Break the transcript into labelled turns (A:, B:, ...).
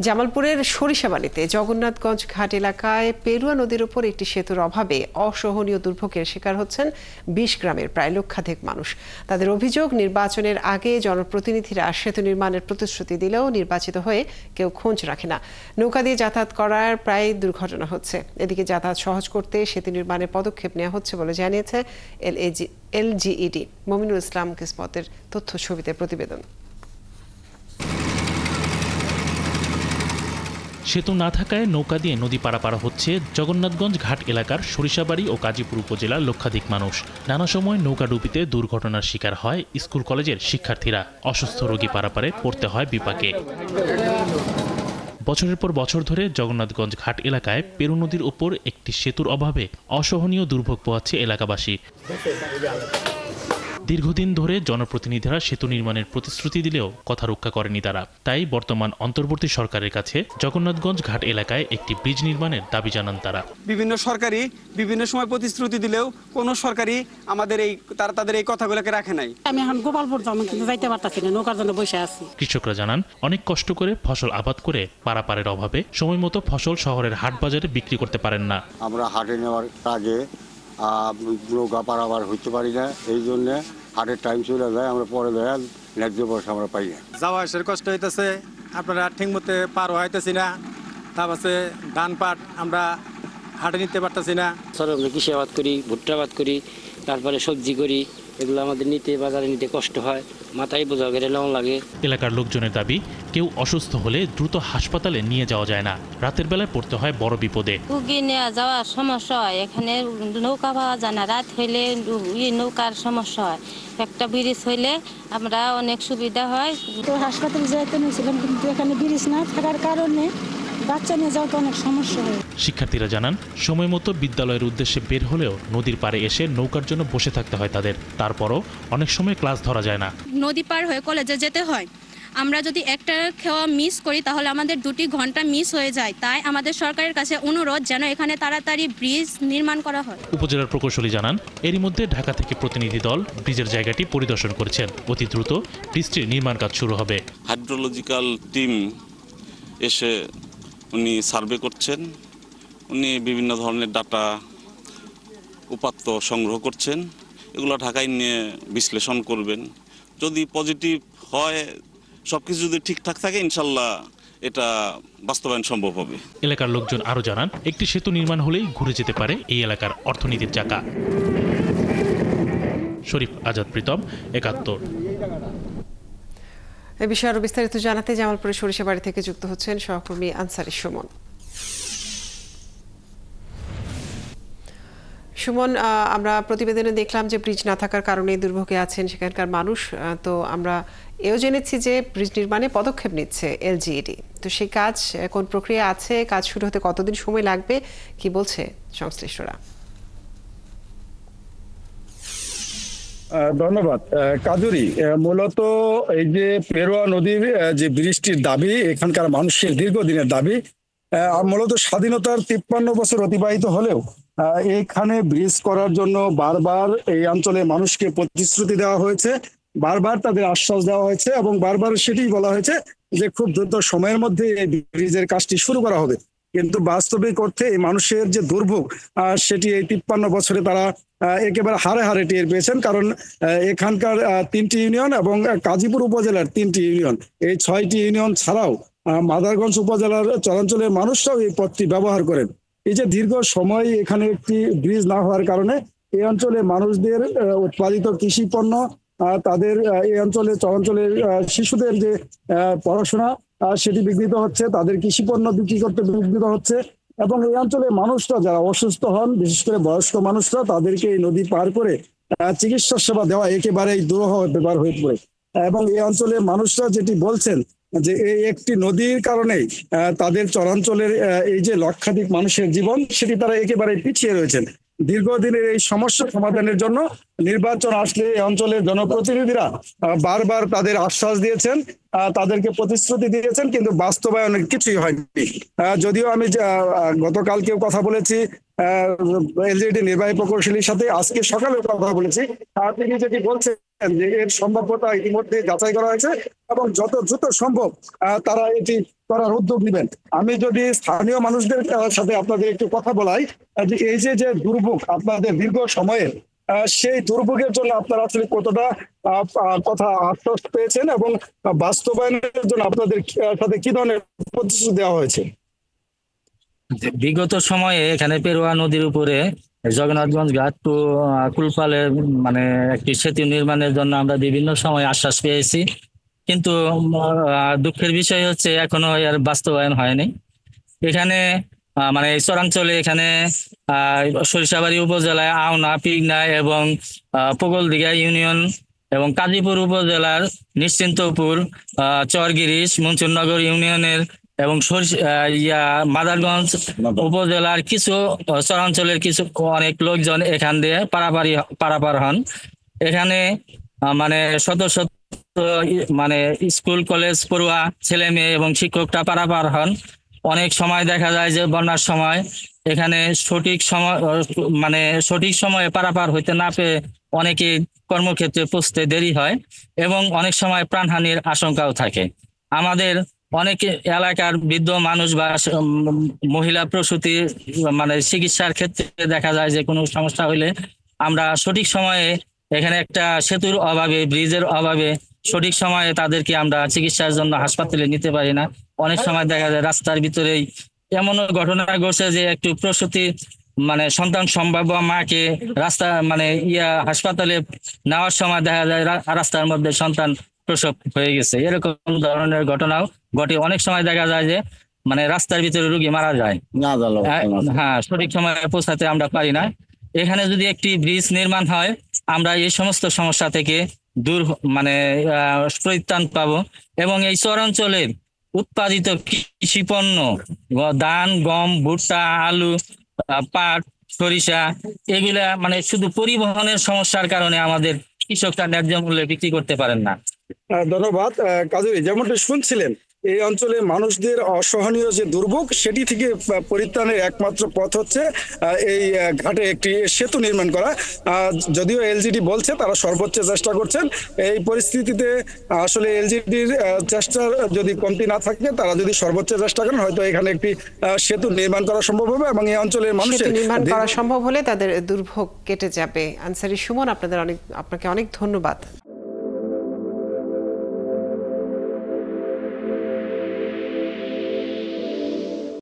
A: জামালপুরের সরিষাবাড়ীতে জগন্নাথগঞ্জ ঘাট এলাকায় পেরুয়া নদীর উপর একটি সেতুর অভাবে অসহনীয় দুর্ভোগের শিকার হচ্ছেন ২০ গ্রামের প্রায় লক্ষাধিক মানুষ। তাদের অভিযোগ, নির্বাচনের আগে জনপ্রতিনিধিরা সেতু নির্মাণের প্রতিশ্রুতি দিলেও নির্বাচিত হয়ে কেউ খোঁজ রাখে না। নৌকা দিয়ে যাতায়াত করার প্রায় দুর্ঘটনা হচ্ছে। এদিকে যাতায়াত সহজ করতে সেতু নির্মাণের পদক্ষেপ নেওয়া হচ্ছে বলে জানিয়েছে এলজিইডি। মমিনুল ইসলাম কিসমতের তথ্য ছবিতে প্রতিবেদন।
B: সেতু না থাকায় নৌকা দিয়ে নদী পারাপার হচ্ছে জগন্নাথগঞ্জ ঘাট এলাকার সরিষাবাড়ী ও গাজীপুর উপজেলার লক্ষাধিক মানুষ। নানা সময় নৌকাডুবিতে দুর্ঘটনার শিকার হয় স্কুল কলেজের শিক্ষার্থীরা। অসুস্থ রোগী পারাপারে পড়তে হয় বিপাকে। বছরের পর বছর ধরে জগন্নাথগঞ্জ ঘাট এলাকায় পেরু নদীর ওপর একটি সেতুর অভাবে অসহনীয় দুর্ভোগ পোহাচ্ছে এলাকাবাসী। দীর্ঘদিন ধরে জনপ্রতিনিধিরা সেতু নির্মাণের প্রতিশ্রুতি দিলেও কথা রক্ষা করেনি তারা। তাই বর্তমান অন্তর্বর্তী সরকারের কাছে জগন্নাথগঞ্জ ঘাট এলাকায় একটি ব্রিজ নির্মাণের দাবি জানান তারা।
C: বিভিন্ন সরকারি বিভিন্ন সময় প্রতিশ্রুতি দিলেও কোনো সরকারি তাদের এই কথাগুলোকে রাখে নাই।
D: আমি এখন গোপালপুর যাবো, কিন্তু যাইতে পারতাছি না, নৌকার জন্য বসে আছি।
B: কৃষকরা জানান, অনেক কষ্ট করে ফসল আবাদ করে পারাপারের অভাবে সময় মতো ফসল শহরের হাট বাজারে বিক্রি করতে পারেন না।
E: আমরা হাটে নেওয়ার আগে নৌকা পারাবার হইতে পারি না, এই জন্য হাটের টাইম চলে যায়, আমরা পরে দেয় ন্যায্য পয়সা আমরা পাই না।
F: যাওয়া আসার কষ্ট হইতেছে, আপনারা ঠিক মতো পার হইতেছি না। তারপরে ধান পাট আমরা হাটে নিতে পারতেছি না।
G: আমরা কৃষি আবাদ করি, ভুট্টা আবাদ করি, তারপরে সবজি করি, এগুলো আমাদের বাজারে নিতে কষ্ট হয়, মাথায় বোঝা করে লোন লাগে।
B: এলাকার লোকজনের দাবি, কেউ অসুস্থ হলে দ্রুত হাসপাতালে নিয়ে যাওয়া যায় না, রাতের বেলায় পড়তে হয় বড় বিপদে।
H: রুগী নিয়ে যাওয়ার সমস্যা হয়, এখানে নৌকা পাওয়া যায় না, রাত হইলে নৌকার সমস্যা হয়। একটা ব্রিজ হইলে আমরা অনেক সুবিধা হয়।
D: তো হাসপাতালে যাইতে নিয়েছিলাম, কিন্তু এখানে ব্রিজ না থাকার কারণে বাচ্চা নিয়ে যাওয়া তো অনেক সমস্যা হয়।
B: শিক্ষার্থীরা জানান, সময় মতো বিদ্যালয়ের উদ্দেশ্যে বের হলেও নদীর পাড়ে এসে নৌকার জন্য বসে থাকতে হয় তাদের। তারপরও অনেক সময় ক্লাস ধরা যায় না।
I: নদী পার হয়ে কলেজে যেতে হয়। আমরা যদি একটা খাওয়া মিস করি তাহলে আমাদের 2 ঘন্টা মিস হয়ে যায়। তাই আমাদের সরকারের কাছে অনুরোধ, যেন এখানে তাড়াতাড়ি ব্রিজ নির্মাণ করা হয়।
B: উপজেলার প্রকৌশলী জানান, এরই মধ্যে ঢাকা থেকে প্রতিনিধি দল ব্রিজের জায়গাটি পরিদর্শন করেছেন। অতি দ্রুত ব্রিজটির নির্মাণ কাজ শুরু হবে।
J: হাইড্রোলজিক্যাল টিম এসে উনি সার্ভে করছেন, উনি বিভিন্ন ধরনের ডাটা উপাত্ত সংগ্রহ করছেন, এগুলো ঢাকায় নিয়ে বিশ্লেষণ করবেন। যদি পজিটিভ হয়, সবকিছু যদি ঠিকঠাক থাকে, ইনশাল্লাহ এটা বাস্তবায়ন সম্ভব হবে।
B: এলাকার লোকজন আরও জানান, একটি সেতু নির্মাণ হলেই ঘুরে যেতে পারে এই এলাকার অর্থনীতির চাকা। শরীফ আজাদ প্রীতম, ৭১।
A: এ বিষয়ে আরো বিস্তারিত জানাতে জামালপুরের সরিষাবাড়ী থেকে যুক্ত হচ্ছেন সহকর্মী আনসারী সুমন। সুমন, আমরা প্রতিবেদনে দেখলাম যে ব্রিজ না থাকার কারণে দুর্ভোগে আছেন সেখানকার মানুষ। তো আমরা এও জেনেছি যে ব্রিজ নির্মাণে পদক্ষেপ নিচ্ছে এলজিইডি। তো সেই কাজ কোন প্রক্রিয়া আছে, কাজ শুরু হতে কতদিন সময় লাগবে, কি বলছে সংশ্লিষ্টরা?
K: ধন্যবাদ কাজুরি। মূলত এই যে পেরুয়া নদীর যে ব্রিজটির দাবি, এখানকার মানুষের দীর্ঘদিনের দাবি। মূলত স্বাধীনতার 53 বছর অতিবাহিত হলেও এখানে ব্রিজ করার জন্য বারবার এই অঞ্চলে মানুষকে প্রতিশ্রুতি দেওয়া হয়েছে, বারবার তাদের আশ্বাস দেওয়া হয়েছে এবং বারবার সেটি বলা হয়েছে যে খুব দ্রুত সময়ের মধ্যে এই ব্রিজের কাজটি শুরু করা হবে। কিন্তু বাস্তবিক অর্থে এই মানুষের যে দুর্ভোগ, সেটি এই 53 বছরে তারা একেবারে হারে হারে টের পেয়েছেন। কারণ এখানকার 3টি ইউনিয়ন এবং গাজীপুর উপজেলার 3টি ইউনিয়ন, এই 6টি ইউনিয়ন ছাড়াও মাদারগঞ্জ উপজেলার চরাঞ্চলের মানুষরাও এই পথটি ব্যবহার করেন। এই যে দীর্ঘ সময় এখানে একটি ব্রিজ না হওয়ার কারণে এই অঞ্চলে মানুষদের উৎপাদিত কৃষি পণ্য, তাদের এই অঞ্চলে চরাঞ্চলের শিশুদের যে পড়াশোনা, সেটি বিঘ্নিত হচ্ছে, তাদের কৃষি পণ্য বিক্রি করতে বিঘ্নিত হচ্ছে। এবং এই অঞ্চলে মানুষরা যারা অসুস্থ হন, বিশেষ করে বয়স্ক মানুষরা, তাদেরকে এই নদী পার করে চিকিৎসা সেবা দেওয়া একেবারেই দুরূহ ব্যাপার হয়ে পড়ে। এবং এই অঞ্চলে মানুষরা যেটি বলছেন যে এই একটি নদীর কারণেই তাদের চরাঞ্চলের এই যে লক্ষাধিক মানুষের জীবন, সেটি তারা একেবারে পিছিয়ে রয়েছেন। দীর্ঘদিনের এই সমস্যা সমাধানের জন্য নির্বাচন আসলে এই অঞ্চলের জনপ্রতিনিধিরা বারবার তাদের আশ্বাস দিয়েছেন, তাদেরকে প্রতিশ্রুতি দিয়েছেন, কিন্তু বাস্তবায়নের কিছুই হয়নি। যদিও আমি গতকালকেও কথা বলেছি এলজিইডি নির্বাহী প্রকৌশলীর সাথে, আজকে সকালেও কথা বলেছি, তিনি যেটি বলছেন যে এর সম্ভাব্যতা ইতিমধ্যে যাচাই করা হয়েছে এবং যত দ্রুত সম্ভব তারা এটি করার উদ্যোগ নেবেন। আমি যদি স্থানীয় মানুষদের সাথে আপনাদের একটু কথা বলাই, যে এই যে দুর্ভোগ আপনাদের দীর্ঘ সময়ের, সেই দুর্ভোগের জন্য আপনারা আসলে কতটা কথা আশ্বস্ত পেয়েছেন এবং বাস্তবায়নের জন্য আপনাদের সাথে কি ধরনের প্রতিশ্রুতি দেওয়া হয়েছে?
L: বিগত সময়ে এখানে পেরোয়া নদীর উপরে জগন্নাথগঞ্জ ঘাট টু কুলপালে মানে একটি সেতু নির্মাণের জন্য আমরা বিভিন্ন সময় আশ্বাস পেয়েছি, কিন্তু দুঃখের বিষয় হচ্ছে এখনো এর বাস্তবায়ন হয়নি। এখানে মানে এই চরাঞ্চলে এখানে সরিষাবাড়ি উপজেলায় আওনা, পিগনা এবং পোগলদিঘা ইউনিয়ন এবং কাজীপুর উপজেলার নিশ্চিন্তপুর, চরগিরিশ, মনসুরনগর ইউনিয়নের এবং মাদারগঞ্জ উপজেলার কিছু চরাঞ্চলের কিছু অনেক লোকজন এখান দিয়ে পারাপার হন। এখানে মানে শত শত মানে স্কুল কলেজ পড়ুয়া ছেলে মেয়ে এবং শিক্ষকরা পারাপার হন। অনেক সময় দেখা যায় যে বন্যার সময় এখানে সঠিক সময়ে পারাপার হইতে না পেয়ে অনেকে কর্মক্ষেত্রে পৌঁছতে দেরি হয় এবং অনেক সময় প্রাণহানির আশঙ্কাও থাকে। আমাদের অনেক এলাকার বৃদ্ধ মানুষ বা মহিলা প্রসূতি মানে চিকিৎসার ক্ষেত্রে দেখা যায় যে কোনো সমস্যা হইলে আমরা সঠিক সময়ে এখানে একটা সেতুর অভাবে, ব্রিজের অভাবে সঠিক সময়ে তাদেরকে আমরা চিকিৎসার জন্য হাসপাতালে নিতে পারি না। অনেক সময় দেখা যায় রাস্তার ভিতরেই এমন ঘটনা ঘটছে যে একটু প্রসূতি মানে সন্তান সম্ভাব্য মাকে রাস্তা মানে হাসপাতালে নেওয়ার সময় দেখা যায় রাস্তার মধ্যে সন্তান প্রসব হয়ে গেছে। এরকম ধরনের ঘটনাও ঘটে। অনেক সময় দেখা যায় যে মানে রাস্তার ভিতরে রোগী মারা যায়, হ্যাঁ, সঠিক সময়ে পৌঁছাতে আমরা পারি না। এখানে যদি একটি ব্রিজ নির্মাণ হয় আমরা এই সমস্ত সমস্যা থেকে দূর মানে পরিত্রাণ পাবো এবং এই চরাঞ্চলের উৎপাদিত কৃষি পণ্য ধান, গম, ভুট্টা, আলু, পাট, সরিষা এগুলা মানে শুধু পরিবহনের সমস্যার কারণে আমাদের কৃষকরা ন্যায্য মূল্যে বিক্রি করতে পারেন না।
K: ধন্যবাদ কাজী। যেমনটা শুনছিলেন, এই অঞ্চলে মানুষদের অসহনীয় যে দুর্ভোগ সেটি থেকে পরিত্রাণের একমাত্র পথ হচ্ছে এই ঘাটে একটি সেতু নির্মাণ করা। যদিও এলজিডি বলছে তারা সর্বোচ্চ চেষ্টা করছেন। এই পরিস্থিতিতে আসলে এলজিডির চেষ্টার যদি কমতি না থাকে, তারা যদি সর্বোচ্চ চেষ্টা করেন হয়তো এখানে একটি সেতু নির্মাণ করা সম্ভব হবে এবং এই অঞ্চলের মানুষের
A: নির্মাণ করা সম্ভব হলে তাদের দুর্ভোগ কেটে যাবে। আনসারী সুমন, আপনাকে অনেক ধন্যবাদ।